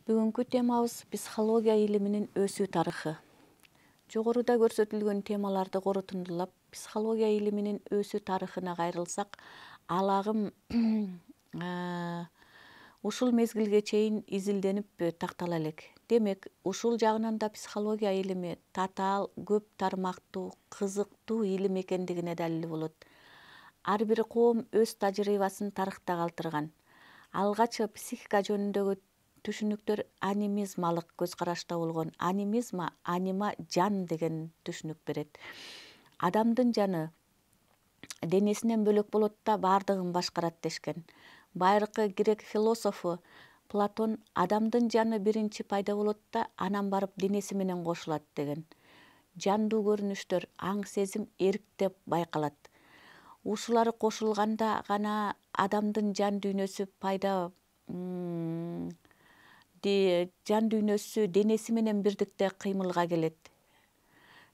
Бүгүнкү темабыз психология илиминин өсүү тарыхы. Жогоруда көрсөтүлгөн темаларды корутундулап, психология илиминин өсүү тарыхына кайрылсак, ал агым ушул мезгилге чейин изилденип тактала элек. Демек, ушул жагынан да психология илими татаал, көп тармактуу, кызыктуу илим экендигине далил болот. Ар бир коом өз тажрыйбасын тарыхта калтырган. Алгач психика жөнүндөгү түшүнүктөр анимизмалык көз карашта болгон. Анимизма анима жан деген түшүнүк берет. Адамдын жаны денесинен бөлөк болот да баардыгын башкарат дешкен. Байыркы грек философу Платон адамдын жаны биринчи пайда болот да анан барып денеси менен кошулат деген. Жандуу көрүнүштөр, аң сезим, эрк деп байкалат. Ушулары кошулганда гана адамдын жан дүйнөсү денеси менен бирдикте кыймылга келет.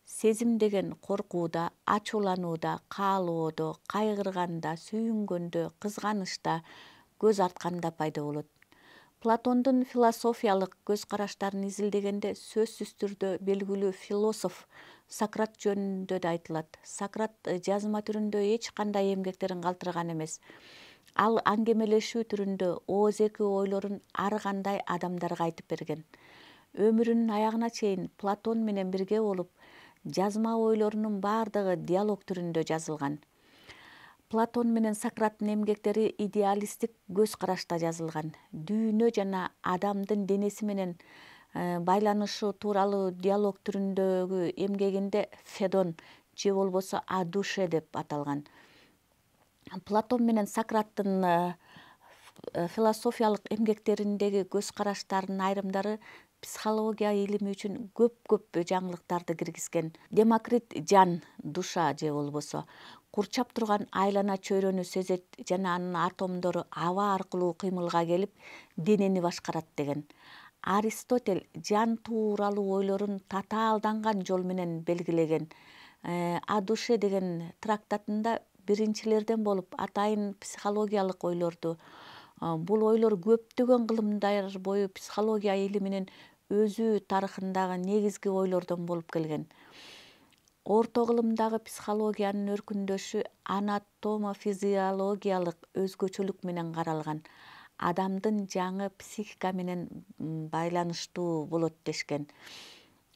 Сезим деген коркууда, ачууланууда, каалоодо, кайгырганда, сүйүнгөндө, кызганычта, көз артканда пайда болот. Платондун философиялык көз караштарын изилдегенде сөзсүз түрдө белгилүү философ Сократ жөнүндө да айтылат. Сократ жазма түрүндө эч кандай эмгектерин калтырган эмес. Ал аңгемелешүү түрүндө оозеки ойлорун ар кандай адамдарга айтып берген. Өмүрүнүн аягына чейин Платон менен бирге болуп, жазма ойлорунун баардыгы диалог түрүндө жазылган. Платон менен Сократтын эмгектери идеалисттик көз карашта жазылган. Дүйнө жана адамдын денеси менен байланышы тууралуу диалог түрүндөгү эмгегинде Федон же болбосо о душе деп аталган. Платон менен Сократтын философиялык эмгектериндеги көз караштарынын айрымдары психология илими үчүн көп жаңылыктарды киргизген. Демокрит жан, душа же болбосо курчап турган айлана чөйрөнү сезет жана анын атомдору аба аркылуу кыймылга келип, денени башкарат деген. Аристотель жан тууралуу ойлорун татаалданган жол менен белгилеген. О душе деген трактатында биринчилерден болуп атайын психологиялык ойлорду, бул ойлор көптөгөн кылымдар бою психология илиминин өзүү тарыхындагы негизги ойлордон болуп келген. Орто кылымдагы психологиянын өркүндөшү анатомо-физиологиялык өзгөчөлүк менен каралган. Адамдын жаңы психика менен байланыштуу болот дешкен.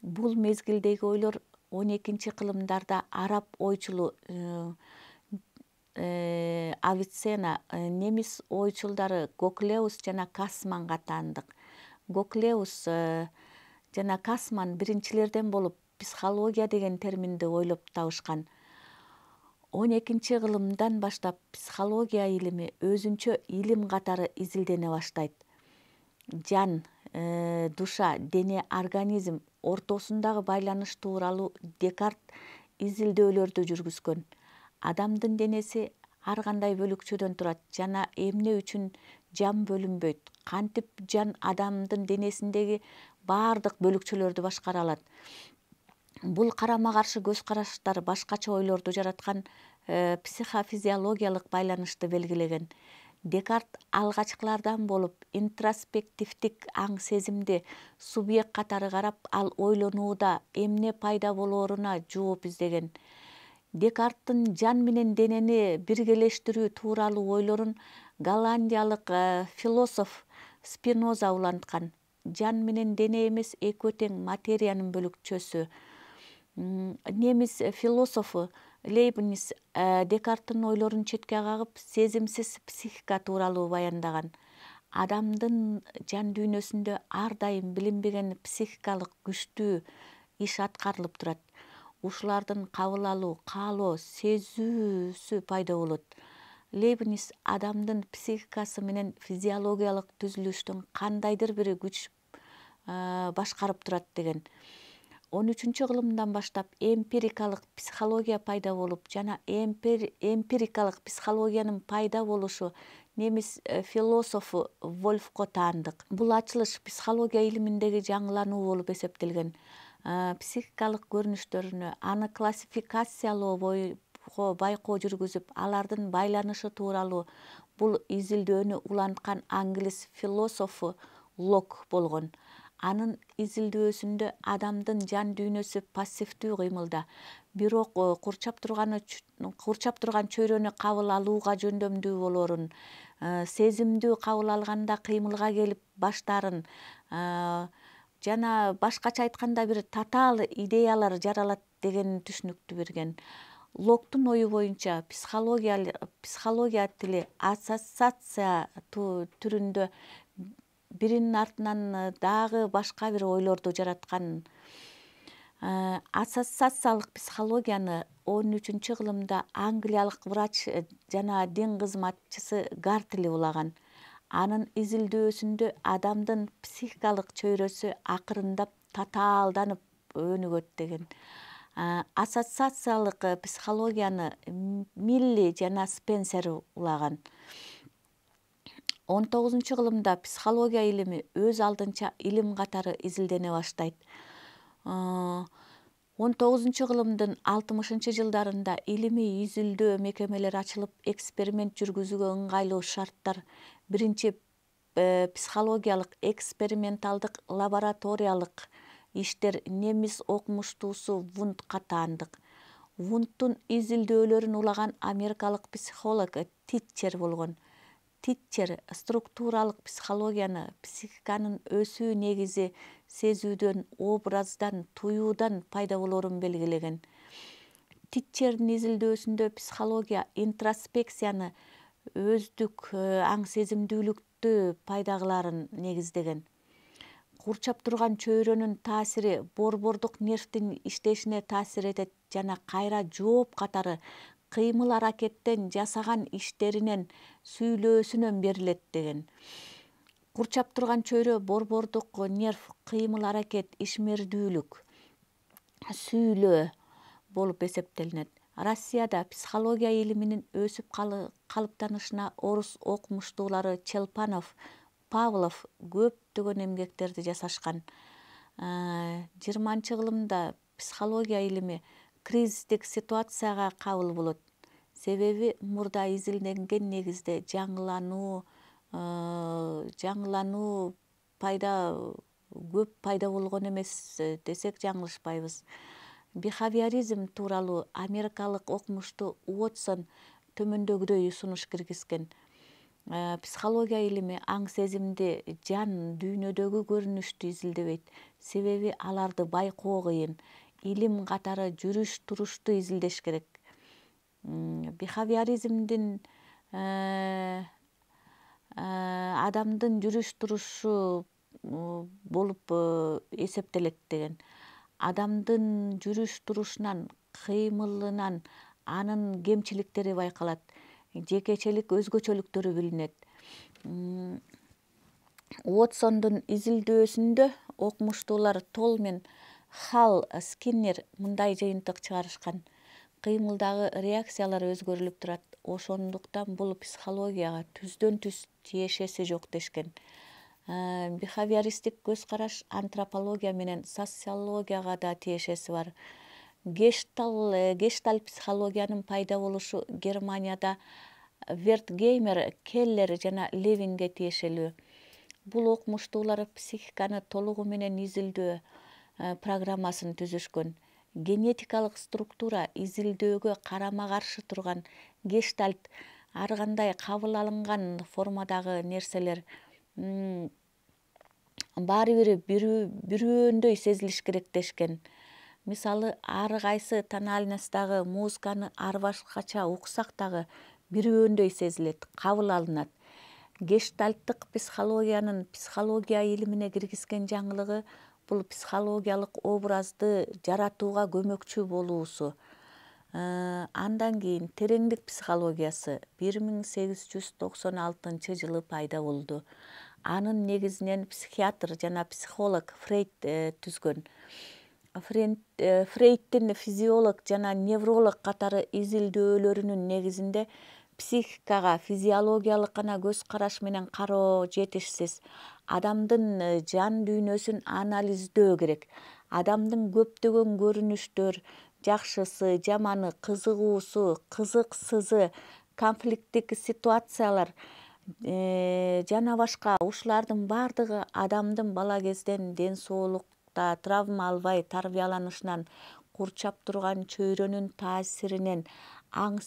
Бул мезгилдеги ойлор 12-кылымдарда араб ойчулу Авиценна, немис ойчулдары Гоклеус жана Кассманга таандык. Гоклеус жана Кассман биринчилерден болуп психология деген терминди ойлоп табышкан. 12-кылымдан баштап психология илими өзүнчө илим катары изилдене баштайт. Жан, душа, дене, организм ортосундагы байланыш тууралуу Декарт изилдөөлөрдү жүргүзгөн. Адамдын денеси ар кандай бөлүкчөдөн турат жана эмне үчүн жан бөлүнбөйт, кантип жан адамдын денесиндеги баардык бөлүкчөлөрдү башкара алат. Бул карама каршы көз караштар башкача ойлорду жараткан психофизиологиялык байланышты белгилеген. Декарт алгачкылардан болуп интроспективдик аң сезимди субъект катары карап, ал ойлонууда эмне пайда болооруна жооп издеген. Декарттын жан менен денени биргелештирүү тууралуу ойлорун голландиялык философ Спиноза уланткан. Жан менен дене эмес экөө тең материянын бөлүкчөсү. Немис философу Лейбниц Декарттын ойлорун четке кагып, сезимсиз психика тууралуу баяндаган. Адамдын жан дүйнөсүндө ар дайым билинбеген психикалык күчтүү иш аткарылып турат. Ушулардын кабыл алуу, каалоо, сезүүсү пайда болот. Лейбниц адамдын психикасы менен физиологиялык түзүлүштүн кандайдыр бир күч башкарып турат деген. 13-кылымдан баштап эмпирикалык психология пайда болуп жана эмпирикалык психологиянын пайда болушу немис философу Вольфко таандык. Бул ачылыш психология илиминдеги жаңылануу болуп эсептелген. Психикалык көрүнүштөрүнө аны классификациялоо боюнча байкоо жүргүзүп, алардын байланышы тууралуу бул изилдөөнү уланткан англис философу Лок болгон. Анын изилдөөсүндө адамдын жан дүйнөсү пассивдүү кыймылда, бирок курчап турган чөйрөнү кабыл алууга жөндөмдүү болорун, сезимдүү кабыл алганда кыймылга келип баштаарын, жана башкача айтканда бир татаал идеялар жаралат деген түшүнүктү берген. Локтун ою боюнча психология тили ассоциация түрүндө биринин артынан дагы башка бир ойлорду жараткан. Ассоциациялык психологияны 13 кылымда англиялык врач жана дин кызматчысы Гартли улаган. Анын изилдөөсүндө адамдын психикалык чөйрөсү акырындап татаалданып өнүгөт деген. Ассоциациялык психологияны Милли жана Спенсер улаган. 19 кылымда психология илими өз алдынча илим катары изилдене баштайт. 19 кылымдын 60-жылдарында илимий изилдөө мекемелери ачылып, эксперимент жүргүзүүгө ыңгайлуу шарттар, биринчи психологиялык эксперименталдык лабораториялык иштер немис окумуштуусу Вунд катаандык. Вундтун изилдөөлөрүн улаган америкалык психолог Титчер болгон. Титчер структуралык психологияны психиканын өсүү негизи сезүүдөн, образдан, туюудан пайда болорун белгилеген. Титчердин изилдөөсүндө психология интроспекцияны, өздүк аң сезимдүүлүктү пайда кылаарын негиздеген. Курчап турган чөйрөнүн таасири борбордук нервдин иштешине таасир этет жана кайра жооп катары кыймыл аракеттен жасаган иштеринен, сүйлөөсүнөн берилет деген. Курчап турган чөйрө борбордук нерв кыймыл аракет, ишмердүүлүк, сүйлөө болуп эсептелинет. Россияда психология илиминин өсүп калыптанышына орус окумуштуулары Челпанов, Павлов көптөгөн эмгектерди жасашкан. 20 кылымда психология илими кризистик ситуацияга кабыл болот. Себеби мурда изилденген негизде жаңылануу көп пайда болгон эмес десек жаңылышпайбыз. Бихавиоризм тууралуу америкалык окумуштуу Уотсон төмөндөгүдөй сунуш киргизген. Психология илими аң сезимди, жан дүйнөдөгү көрүнүштү изилдебейт, себеби аларды байкоо кыйын. Илим катары жүрүш турушту изилдеш керек. Бихавиоризмдин адамдын жүрүш турушу болуп эсептелет деген. Адамдын жүрүш турушунан, кыймылынан анын кемчиликтери байкалат, жекечелик өзгөчөлүктөрү билинет. Уотсондун изилдөөсүндө окумуштуулар Толмен, Халл, Скиннер мындай жыйынтык чыгарышкан. Кыймылдагы реакциялар өзгөрүлүп турат, ошондуктан бул психологияга түздөн түз тиешеси жок дешкен. Бихавиористтик көз караш антропология менен социологияга да тиешеси бар. Гештальт психологиянын пайда болушу Германияда Вертгеймер, Келлер жана Левинге тиешелүү. Бул окумуштуулар психиканы толугу менен изилдөө программасын түзүшкөн. Генетикалык структура изилдөөгө карама каршы турган гештальт, ар кандай кабыл алынган формадагы нерселер баары бири бирөөөндөй сезилиш керек дешкен. Мисалы, ар кайсы тональностдагы музыканы ар башкача уксак дагы бирөөөндөй сезилет, кабыл алынат. Гештальттык психологиянын психология илимине киргизген жаңылыгы бул психологиялык образды жаратууга көмөкчү болуусу. Андан кийин тереңдик психологиясы 1896 жылы пайда болду. Анын негизинен психиатр жана психолог Фрейд түзгөн. Фрейдтин физиолог жана невролог катары изилдөөлөрүнүн негизинде психикага физиологиялык гана көз караш менен кароо жетишсиз. Адамдын жан дүйнөсүн анализдөө керек. Адамдын көптөгөн көрүнүштөр, жакшысы, жаманы, кызыгуусу, кызыксызы, конфликттик ситуациялар жана башка ушулардын баардыгы адамдын бала кезден ден соолукта травма албай тарбияланышынан, курчап турган чөйрөнүн таасиринен, аң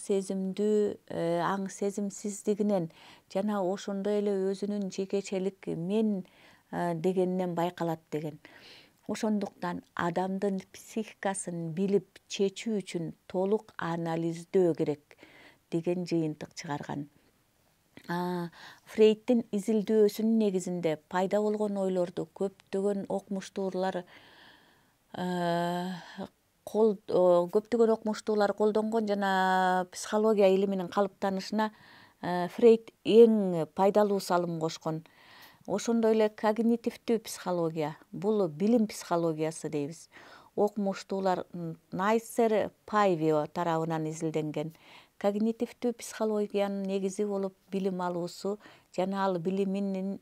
сезимсиздигинен жана ошондой эле өзүнүн жекечелик мен дегенинен байкалат деген. Ошондуктан адамдын психикасын билип чечүү үчүн толук анализдөө керек деген жыйынтык чыгарган. Фрейдтин изилдөөсүнүн негизинде пайда болгон ойлорду көптөгөн окумуштуулар колдонгон жана психология илиминин калыптанышына Фрейд эң пайдалуу салым кошкон. Ошондой эле когнитивдүү психология, бул билим психологиясы дейбиз. Окумуштуулар Найсер Пайвио тарабынан изилденген. Когнитивдүү психологиянын негизи болуп билим алуусу жана ал билимин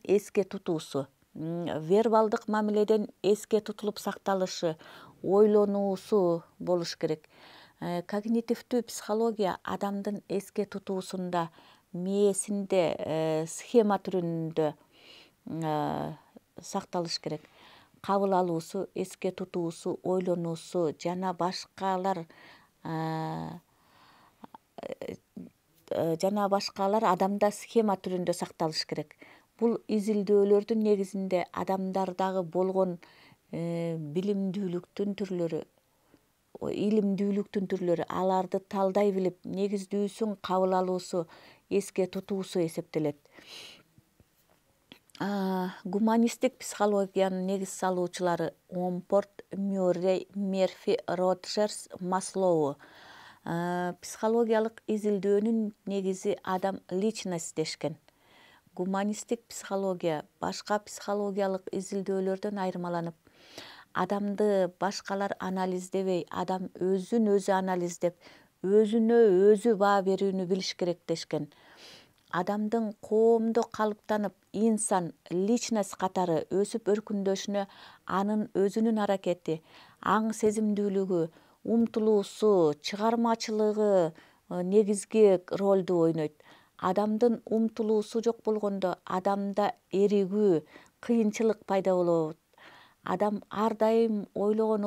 эске тутуусу, вербалдык мамиледен эске тутулуп сакталышы, ойлонуусу болуш керек. Когнитивдүү психология адамдын эске тутуусунда, мээсинде схема түрүндө сакталыш керек. Кабыл алуусу, эске тутуусу, ойлонуусу жана башкалар адамда схема түрүндө сакталыш керек. Бул изилдөөлөрдүн негизинде адамдардагы болгон билимдүүлүктүн түрлөрү, аларды талдай билип, негиздүүсүн кабыл алуусу, эске тутуусу эсептелет. Гуманисттик психологиянын негиз салуучулары Омпорт, Мюррей, Мерфи, Роджерс, Маслоу. Психологиялык изилдөөнүн негизи адам личность дешкен. Гуманисттик психология башка психологиялык изилдөөлөрдөн айырмаланып, адамды башкалар анализдебей, адам өзүн өзү анализдеп, өзүнө өзү баа берүүнү билиш керек дешкен. Адамдын коомдо калыптанып, инсан, личность катары өсүп өркүндөшүнө анын өзүнүн аракети, аң сезимдүүлүгү, умтулуусу, чыгармачылыгы негизги ролду ойнойт. Адамдын умтулуусу жок болгондо адамда эригүү, кыйынчылык пайда болот. Адам ар дайым ойлогон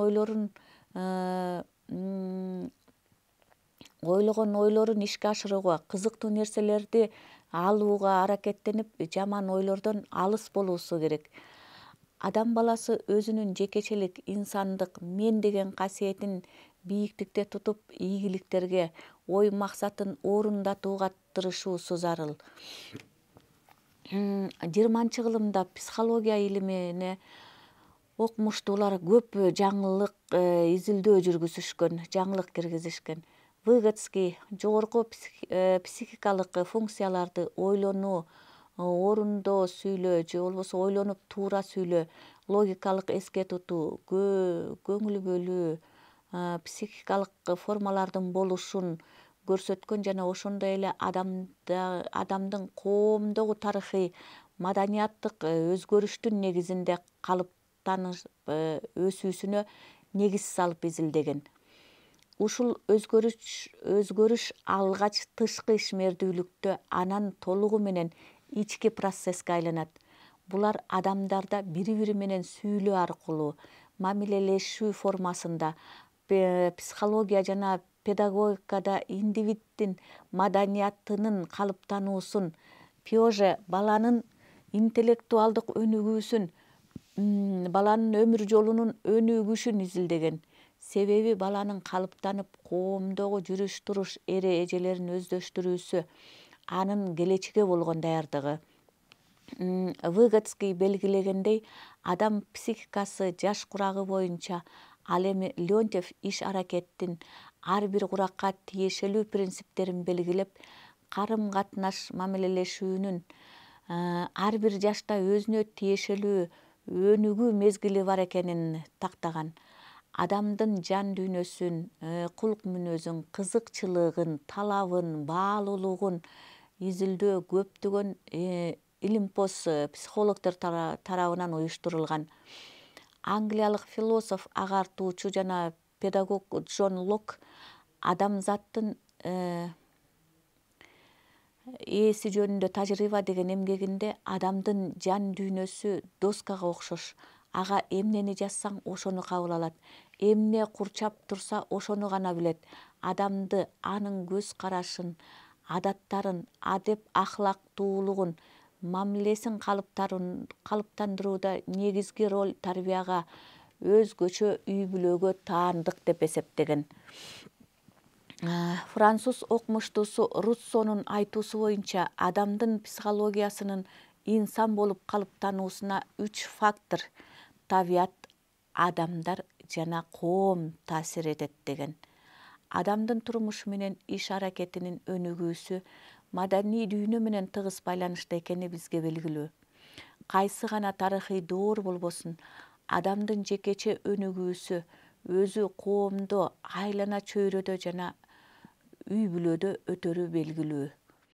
ойлорун ишке ашырууга, кызыктуу нерселерди алууга аракеттенип, жаман ойлордон алыс болуусу керек. Адам баласы өзүнүн жекечелик, инсандык, мен деген касиетин бийиктикте тутуп, ийгиликтерге, ой максатын орундатууга тырышуусу зарыл. 20-кылымда психология илимине окумуштуулар көп жаңылык изилдөө жүргүзүшкөн, жаңылык киргизишкен. Выготский жогорку психикалык функцияларды ойлонуу, орундоо сүйлөө же болбосо ойлонуп туура сүйлөө, логикалык эске тутуу, көңүл бөлүү, психикалык формалардын болушун көрсөткөн жана ошондой эле адамдын коомдогу тарыхый, маданияттык өзгөрүштүн негизинде өсүүсүнө негиз салып изилдеген. Ушул өзгөрүш алгач тышкы ишмердүүлүктө, анан толугу менен ички процесске айланат. Булар адамдарда бири-бири менен сүйлөө аркылуу, мамилелешүү формасында, психология жана педагогикада индивиддин маданиятынын калыптануусун, Пиаже баланын интеллектуалдык өнүгүүсүн, баланын өмүр жолунун өнүгүшүн изилдеген. Себеби баланын калыптанып, коомдогу жүрүш-туруш эрежелерин өздөштүрүүсү анын келечекке болгон даярдыгы. Выготский белгилегендей, адам психикасы жаш курагы боюнча, ал эми Леонтьев иш аракеттин ар бир куракка тиешелүү принциптерин белгилеп, карым-катнаш мамилелешүүнүн ар бир жашта өзүнө тиешелүү өнүгүү мезгили бар экенин тактаган. Адамдын жан дүйнөсүн, кулк мүнөзүн, кызыкчылыгын, талабын, баалуулугун изилдөө көптөгөн илимпоз психологдор тарабынан уюштурулган. Англиялык философ, агартуучу жана педагог Джон Лок адамзаттын ээси жөнүндө тажрыйба деген эмгегинде адамдын жан дүйнөсү доскага окшош. Ага эмнени жазсаң ошону кабыл алат. Эмне курчап турса ошону гана билет. Адамды, анын көз карашын, адаттарын, адеп ахлактуулугун, мамилесин калыптандырууда негизги роль тарбияга, өзгөчө үй бүлөгө таандык деп эсептеген. Француз окумуштуусу Руссонун айтуусу боюнча адамдын психологиясынын инсан болуп калыптануусуна 3 фактор — табият, адамдар жана коом таасир этет деген. Адамдын турмушу менен иш аракетинин өнүгүүсү маданий дүйнө менен тыгыз байланышта экени бизге белгилүү. Кайсы гана тарыхый доор болбосун, адамдын жекече өнүгүүсү өзү коомдо, айлана чөйрөдө жана үй бүлөдө өтөрү белгилүү.